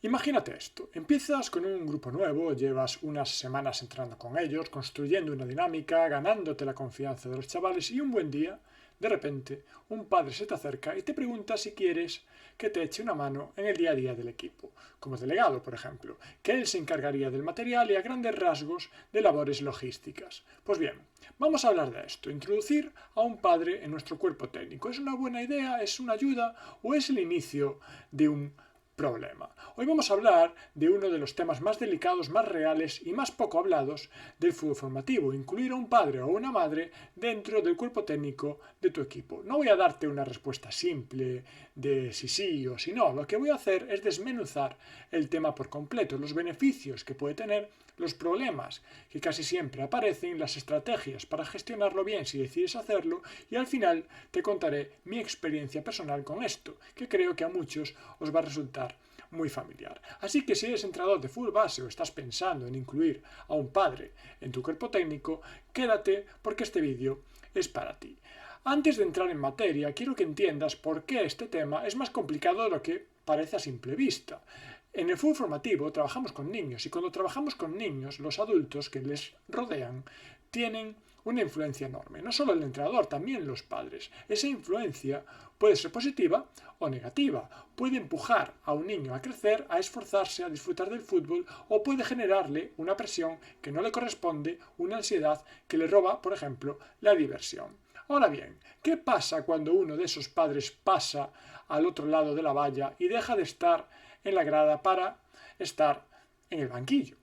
Imagínate esto, empiezas con un grupo nuevo, llevas unas semanas entrenando con ellos, construyendo una dinámica, ganándote la confianza de los chavales y un buen día, de repente, un padre se te acerca y te pregunta si quieres que te eche una mano en el día a día del equipo, como delegado, por ejemplo, que él se encargaría del material y a grandes rasgos de labores logísticas. Pues bien, vamos a hablar de esto, introducir a un padre en nuestro cuerpo técnico. ¿Es una buena idea? ¿Es una ayuda? ¿O es el inicio de un problema? Hoy vamos a hablar de uno de los temas más delicados, más reales y más poco hablados del fútbol formativo, incluir a un padre o una madre dentro del cuerpo técnico de tu equipo. No voy a darte una respuesta simple de si sí o si no, lo que voy a hacer es desmenuzar el tema por completo, los beneficios que puede tener, los problemas que casi siempre aparecen, las estrategias para gestionarlo bien si decides hacerlo y al final te contaré mi experiencia personal con esto, que creo que a muchos os va a resultar muy familiar. Así que si eres entrenador de fútbol base o estás pensando en incluir a un padre en tu cuerpo técnico, quédate porque este vídeo es para ti. Antes de entrar en materia, quiero que entiendas por qué este tema es más complicado de lo que parece a simple vista. En el fútbol formativo trabajamos con niños y cuando trabajamos con niños, los adultos que les rodean tienen una influencia enorme. No solo el entrenador, también los padres. Esa influencia puede ser positiva o negativa. Puede empujar a un niño a crecer, a esforzarse, a disfrutar del fútbol o puede generarle una presión que no le corresponde, una ansiedad que le roba, por ejemplo, la diversión. Ahora bien, ¿qué pasa cuando uno de esos padres pasa al otro lado de la valla y deja de estar en la grada para estar en el banquillo?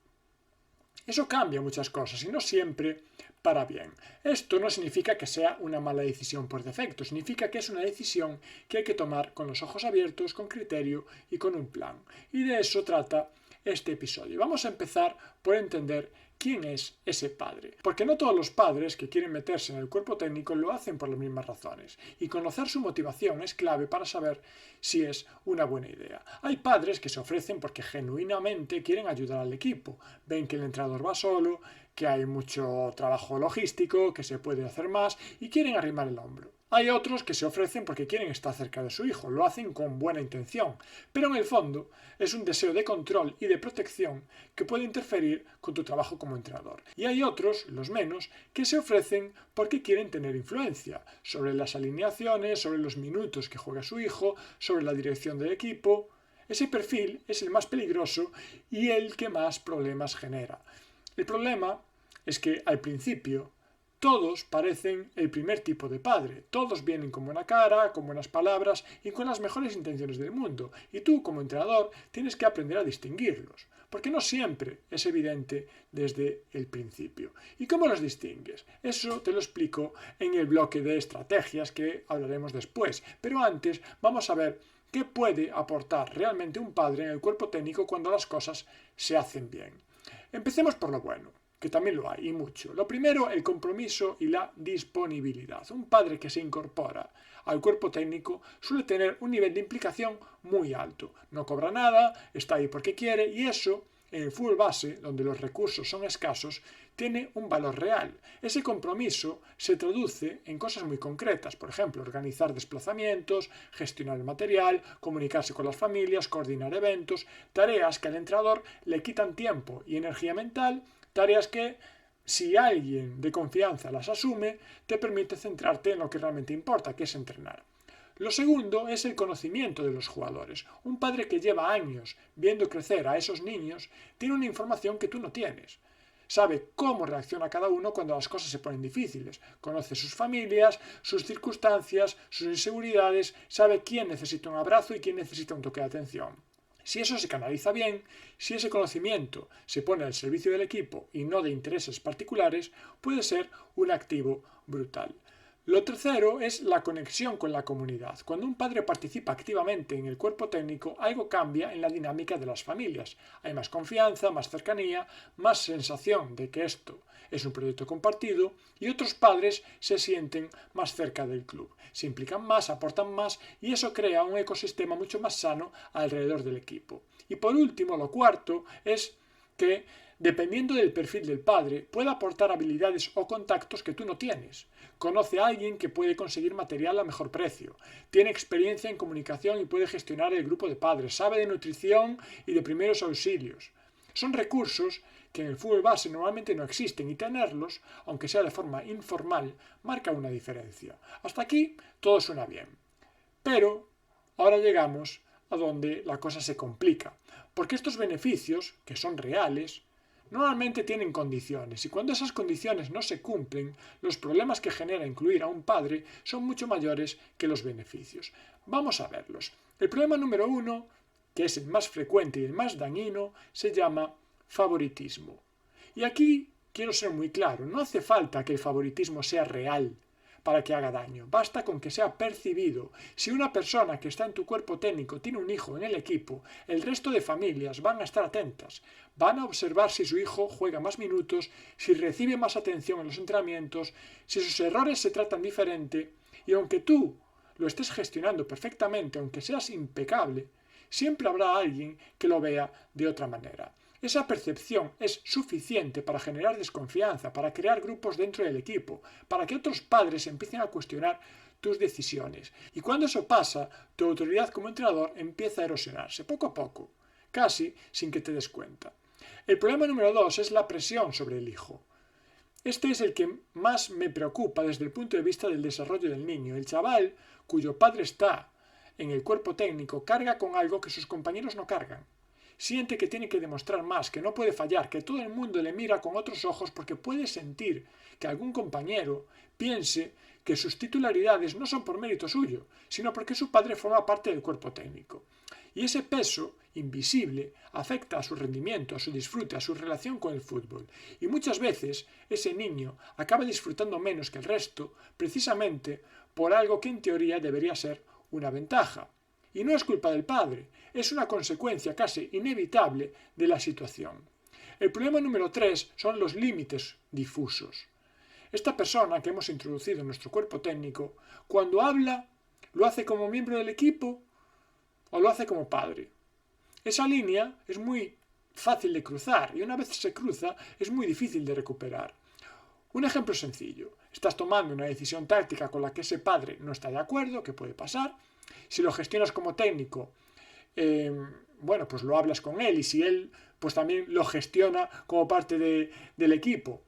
Eso cambia muchas cosas y no siempre para bien. Esto no significa que sea una mala decisión por defecto, significa que es una decisión que hay que tomar con los ojos abiertos, con criterio y con un plan. Y de eso trata este episodio. Vamos a empezar por entender quién es ese padre. Porque no todos los padres que quieren meterse en el cuerpo técnico lo hacen por las mismas razones. Y conocer su motivación es clave para saber si es una buena idea. Hay padres que se ofrecen porque genuinamente quieren ayudar al equipo. Ven que el entrenador va solo, que hay mucho trabajo logístico, que se puede hacer más y quieren arrimar el hombro. Hay otros que se ofrecen porque quieren estar cerca de su hijo, lo hacen con buena intención, pero en el fondo es un deseo de control y de protección que puede interferir con tu trabajo como entrenador. Y hay otros, los menos, que se ofrecen porque quieren tener influencia sobre las alineaciones, sobre los minutos que juega su hijo, sobre la dirección del equipo. Ese perfil es el más peligroso y el que más problemas genera. El problema es que al principio todos parecen el primer tipo de padre, todos vienen con buena cara, con buenas palabras y con las mejores intenciones del mundo, y tú como entrenador tienes que aprender a distinguirlos, porque no siempre es evidente desde el principio. ¿Y cómo los distingues? Eso te lo explico en el bloque de estrategias que hablaremos después, pero antes vamos a ver qué puede aportar realmente un padre en el cuerpo técnico cuando las cosas se hacen bien. Empecemos por lo bueno, que también lo hay, y mucho. Lo primero, el compromiso y la disponibilidad. Un padre que se incorpora al cuerpo técnico suele tener un nivel de implicación muy alto. No cobra nada, está ahí porque quiere, y eso, en el fútbol base, donde los recursos son escasos, tiene un valor real. Ese compromiso se traduce en cosas muy concretas, por ejemplo, organizar desplazamientos, gestionar el material, comunicarse con las familias, coordinar eventos, tareas que al entrenador le quitan tiempo y energía mental, tareas que, si alguien de confianza las asume, te permite centrarte en lo que realmente importa, que es entrenar. Lo segundo es el conocimiento de los jugadores. Un padre que lleva años viendo crecer a esos niños tiene una información que tú no tienes. Sabe cómo reacciona cada uno cuando las cosas se ponen difíciles. Conoce sus familias, sus circunstancias, sus inseguridades, sabe quién necesita un abrazo y quién necesita un toque de atención. Si eso se canaliza bien, si ese conocimiento se pone al servicio del equipo y no de intereses particulares, puede ser un activo brutal. Lo tercero es la conexión con la comunidad. Cuando un padre participa activamente en el cuerpo técnico, algo cambia en la dinámica de las familias. Hay más confianza, más cercanía, más sensación de que esto es un proyecto compartido y otros padres se sienten más cerca del club. Se implican más, aportan más y eso crea un ecosistema mucho más sano alrededor del equipo. Y por último, lo cuarto es que dependiendo del perfil del padre, puede aportar habilidades o contactos que tú no tienes. conoce a alguien que puede conseguir material a mejor precio, tiene experiencia en comunicación y puede gestionar el grupo de padres, sabe de nutrición y de primeros auxilios. Son recursos que en el fútbol base normalmente no existen y tenerlos, aunque sea de forma informal, marca una diferencia. Hasta aquí todo suena bien. Pero ahora llegamos a donde la cosa se complica, porque estos beneficios, que son reales, normalmente tienen condiciones y cuando esas condiciones no se cumplen, los problemas que genera incluir a un padre son mucho mayores que los beneficios. Vamos a verlos. El problema número 1, que es el más frecuente y el más dañino, se llama favoritismo. Y aquí quiero ser muy claro, no hace falta que el favoritismo sea real para que haga daño, basta con que sea percibido. Si una persona que está en tu cuerpo técnico tiene un hijo en el equipo, el resto de familias van a estar atentas, van a observar si su hijo juega más minutos, si recibe más atención en los entrenamientos, si sus errores se tratan diferente, y aunque tú lo estés gestionando perfectamente, aunque seas impecable, siempre habrá alguien que lo vea de otra manera. Esa percepción es suficiente para generar desconfianza, para crear grupos dentro del equipo, para que otros padres empiecen a cuestionar tus decisiones. Y cuando eso pasa, tu autoridad como entrenador empieza a erosionarse, poco a poco, casi sin que te des cuenta. El problema número 2 es la presión sobre el hijo. Este es el que más me preocupa desde el punto de vista del desarrollo del niño. El chaval cuyo padre está en el cuerpo técnico carga con algo que sus compañeros no cargan. Siente que tiene que demostrar más, que no puede fallar, que todo el mundo le mira con otros ojos porque puede sentir que algún compañero piense que sus titularidades no son por mérito suyo, sino porque su padre forma parte del cuerpo técnico. Y ese peso invisible afecta a su rendimiento, a su disfrute, a su relación con el fútbol. Y muchas veces ese niño acaba disfrutando menos que el resto precisamente por algo que en teoría debería ser una ventaja. Y no es culpa del padre, es una consecuencia casi inevitable de la situación. El problema número 3 son los límites difusos. Esta persona que hemos introducido en nuestro cuerpo técnico, cuando habla, lo hace como miembro del equipo o lo hace como padre. Esa línea es muy fácil de cruzar y una vez se cruza es muy difícil de recuperar. Un ejemplo sencillo. Estás tomando una decisión táctica con la que ese padre no está de acuerdo, ¿qué puede pasar? Si lo gestionas como técnico, pues lo hablas con él y si él pues también lo gestiona como parte del equipo,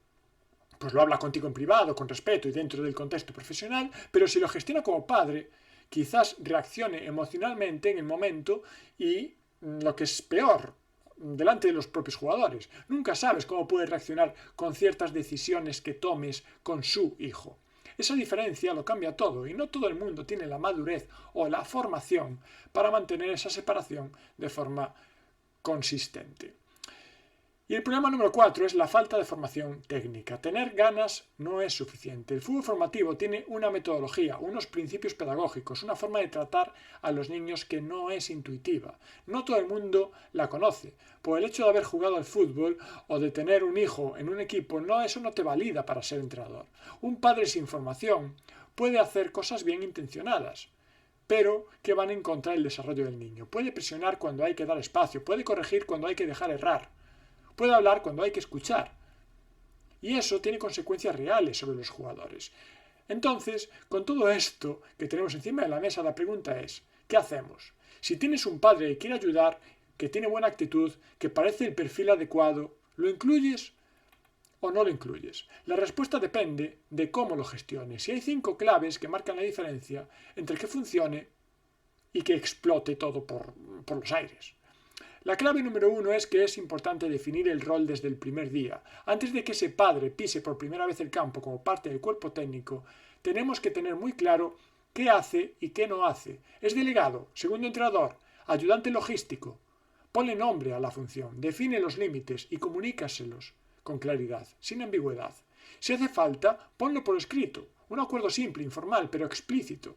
pues lo habla contigo en privado, con respeto y dentro del contexto profesional, pero si lo gestiona como padre, quizás reaccione emocionalmente en el momento y lo que es peor, delante de los propios jugadores. Nunca sabes cómo puede reaccionar con ciertas decisiones que tomes con su hijo. Esa diferencia lo cambia todo y no todo el mundo tiene la madurez o la formación para mantener esa separación de forma consistente. Y el problema número 4 es la falta de formación técnica. Tener ganas no es suficiente. El fútbol formativo tiene una metodología, unos principios pedagógicos, una forma de tratar a los niños que no es intuitiva. No todo el mundo la conoce. Por el hecho de haber jugado al fútbol o de tener un hijo en un equipo, eso no te valida para ser entrenador. Un padre sin formación puede hacer cosas bien intencionadas, pero que van en contra del desarrollo del niño. Puede presionar cuando hay que dar espacio, puede corregir cuando hay que dejar errar. Puede hablar cuando hay que escuchar. Y eso tiene consecuencias reales sobre los jugadores. Entonces, con todo esto que tenemos encima de la mesa, la pregunta es, ¿qué hacemos? Si tienes un padre que quiere ayudar, que tiene buena actitud, que parece el perfil adecuado, ¿lo incluyes o no lo incluyes? La respuesta depende de cómo lo gestiones. Si hay 5 claves que marcan la diferencia entre que funcione y que explote todo por los aires. La clave número 1 es que es importante definir el rol desde el primer día. Antes de que ese padre pise por primera vez el campo como parte del cuerpo técnico, tenemos que tener muy claro qué hace y qué no hace. ¿Es delegado, segundo entrenador, ayudante logístico? Ponle nombre a la función, define los límites y comunícaselos con claridad, sin ambigüedad. Si hace falta, ponlo por escrito. Un acuerdo simple, informal, pero explícito.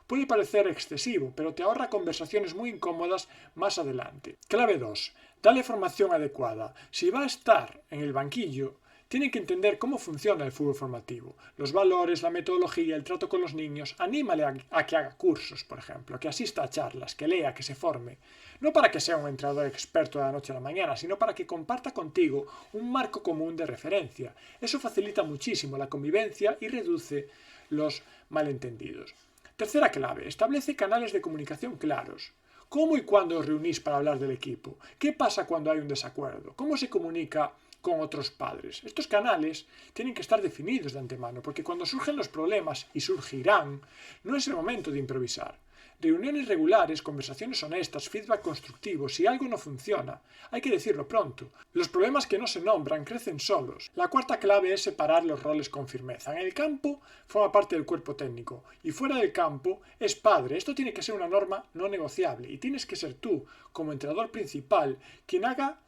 Puede parecer excesivo, pero te ahorra conversaciones muy incómodas más adelante. Clave 2. Dale formación adecuada. Si va a estar en el banquillo, tiene que entender cómo funciona el fútbol formativo. Los valores, la metodología, el trato con los niños. Anímale a que haga cursos, por ejemplo, que asista a charlas, que lea, que se forme. No para que sea un entrenador experto de la noche a la mañana, sino para que comparta contigo un marco común de referencia. Eso facilita muchísimo la convivencia y reduce los malentendidos. Tercera clave, establece canales de comunicación claros. ¿Cómo y cuándo os reunís para hablar del equipo? ¿Qué pasa cuando hay un desacuerdo? ¿Cómo se comunica con otros padres? Estos canales tienen que estar definidos de antemano, porque cuando surgen los problemas, y surgirán, no es el momento de improvisar. Reuniones regulares, conversaciones honestas, feedback constructivo. Si algo no funciona, hay que decirlo pronto. Los problemas que no se nombran crecen solos. La cuarta clave es separar los roles con firmeza. En el campo forma parte del cuerpo técnico y fuera del campo es padre. Esto tiene que ser una norma no negociable y tienes que ser tú, como entrenador principal, quien haga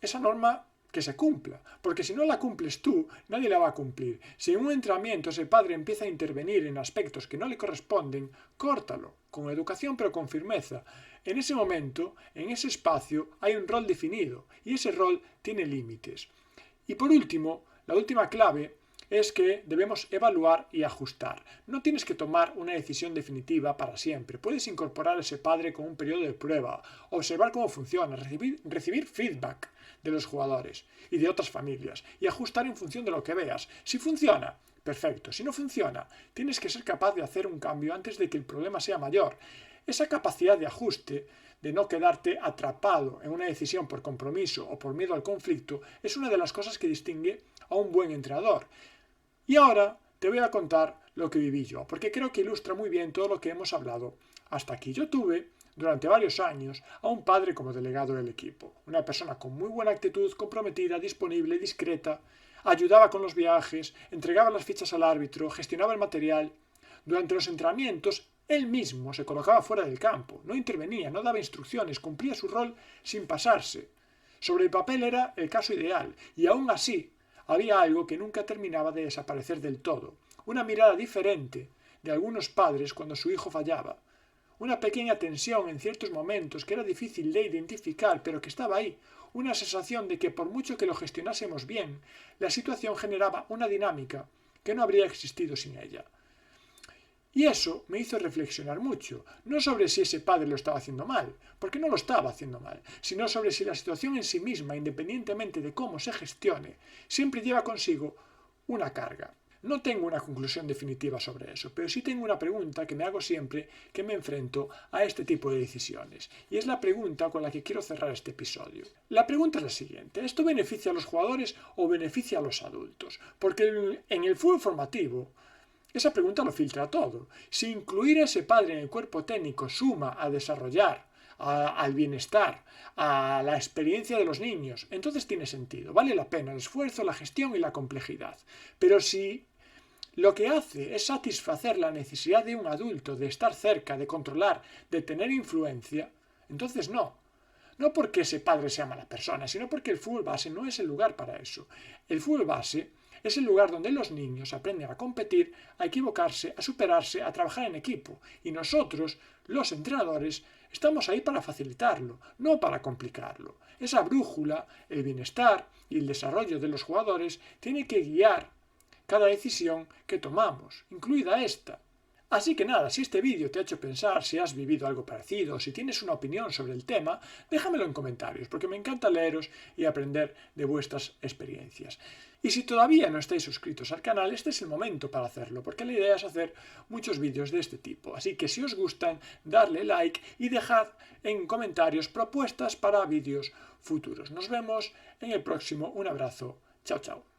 esa norma que se cumpla, porque si no la cumples tú, nadie la va a cumplir. Si en un entrenamiento ese padre empieza a intervenir en aspectos que no le corresponden, córtalo, con educación pero con firmeza. En ese momento, en ese espacio, hay un rol definido y ese rol tiene límites. Y por último, la última clave es que debemos evaluar y ajustar. No tienes que tomar una decisión definitiva para siempre. Puedes incorporar a ese padre con un periodo de prueba, observar cómo funciona, recibir feedback de los jugadores y de otras familias y ajustar en función de lo que veas. Si funciona, perfecto. Si no funciona, tienes que ser capaz de hacer un cambio antes de que el problema sea mayor. Esa capacidad de ajuste, de no quedarte atrapado en una decisión por compromiso o por miedo al conflicto, es una de las cosas que distingue a un buen entrenador. Y ahora te voy a contar lo que viví yo, porque creo que ilustra muy bien todo lo que hemos hablado hasta aquí. Yo tuve, durante varios años, a un padre como delegado del equipo. Una persona con muy buena actitud, comprometida, disponible, discreta, ayudaba con los viajes, entregaba las fichas al árbitro, gestionaba el material. Durante los entrenamientos, él mismo se colocaba fuera del campo, no intervenía, no daba instrucciones, cumplía su rol sin pasarse. Sobre el papel era el caso ideal, y aún así, había algo que nunca terminaba de desaparecer del todo, una mirada diferente de algunos padres cuando su hijo fallaba, una pequeña tensión en ciertos momentos que era difícil de identificar pero que estaba ahí, una sensación de que por mucho que lo gestionásemos bien, la situación generaba una dinámica que no habría existido sin ella. Y eso me hizo reflexionar mucho, no sobre si ese padre lo estaba haciendo mal, porque no lo estaba haciendo mal, sino sobre si la situación en sí misma, independientemente de cómo se gestione, siempre lleva consigo una carga. No tengo una conclusión definitiva sobre eso, pero sí tengo una pregunta que me hago siempre que me enfrento a este tipo de decisiones, y es la pregunta con la que quiero cerrar este episodio. La pregunta es la siguiente: ¿esto beneficia a los jugadores o beneficia a los adultos? Porque en el fútbol formativo, esa pregunta lo filtra todo. Si incluir a ese padre en el cuerpo técnico suma a desarrollar, al bienestar, a la experiencia de los niños, entonces tiene sentido. Vale la pena el esfuerzo, la gestión y la complejidad. Pero si lo que hace es satisfacer la necesidad de un adulto de estar cerca, de controlar, de tener influencia, entonces no. No porque ese padre sea mala persona, sino porque el fútbol base no es el lugar para eso. El fútbol base es el lugar donde los niños aprenden a competir, a equivocarse, a superarse, a trabajar en equipo. Y nosotros, los entrenadores, estamos ahí para facilitarlo, no para complicarlo. Esa brújula, el bienestar y el desarrollo de los jugadores tiene que guiar cada decisión que tomamos, incluida esta. Así que nada, si este vídeo te ha hecho pensar, si has vivido algo parecido, si tienes una opinión sobre el tema, déjamelo en comentarios, porque me encanta leeros y aprender de vuestras experiencias. Y si todavía no estáis suscritos al canal, este es el momento para hacerlo, porque la idea es hacer muchos vídeos de este tipo. Así que si os gustan, darle like y dejad en comentarios propuestas para vídeos futuros. Nos vemos en el próximo. Un abrazo. Chao, chao.